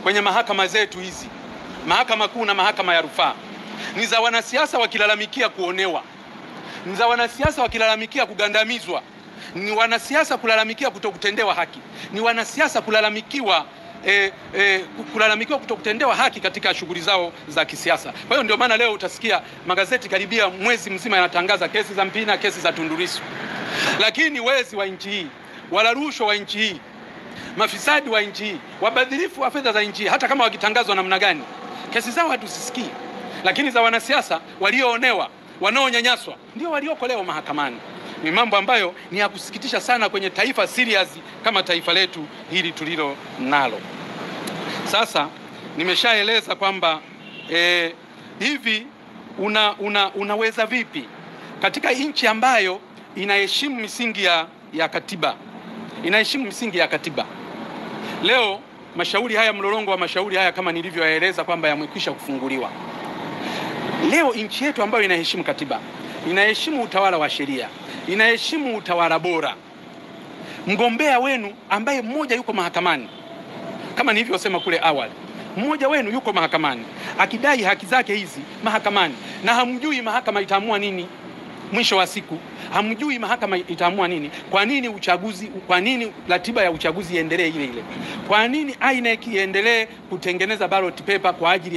kwenye mahakama zetu hizi, mahakama kuu na mahakama ya rufaa, ni za wanasiasa wakilalamikia kuonewa, ni za wanasiasa wakilalamikia kugandamizwa, ni wanasiasa kulalamikia kutokutendewa haki, ni wanasiasa kulalamikiwa kutokutendewa haki katika shughuli zao za kisiasa. Kwa hiyo ndio maana leo utasikia magazeti karibia mwezi mzima yanatangaza kesi za Mpina, kesi za Tundu Lissu. Lakini wezi wa nchi hii, wala rushwa wa nchi hii, mafisadi wa nchi hii, wabadhirifu wa fedha za nchi hii, hata kama wakitangazwa namna gani, kesi zao hatusisikii. Lakini za wanasiasa walioonewa, wanaonyanyaswa, ndio walioko leo mahakamani. Ni mambo ambayo ni ya kusikitisha sana kwenye taifa serious kama taifa letu hili tulilo nalo. Sasa nimeshaeleza kwamba hivi unaweza vipi katika nchi ambayo inaheshimu misingi ya katiba, inaheshimu misingi ya katiba. Leo mashauri haya, mlolongo wa mashauri haya kama nilivyoeleza kwamba yamekwisha kufunguliwa. Leo nchi yetu ambayo inaheshimu katiba, inaheshimu utawala wa sheria, inaheshimu utawala bora, mgombea wenu ambaye mmoja yuko mahakamani, kama nilivyosema kule awali, mmoja wenu yuko mahakamani akidai haki zake hizi mahakamani, na hamjui mahakama itaamua nini mwisho wa siku, hamjui mahakama itaamua nini. Kwa nini uchaguzi, kwa nini ratiba ya uchaguzi iendelee ile ile? Kwa nini INEC iendelee kutengeneza ballot paper kwa ajili ya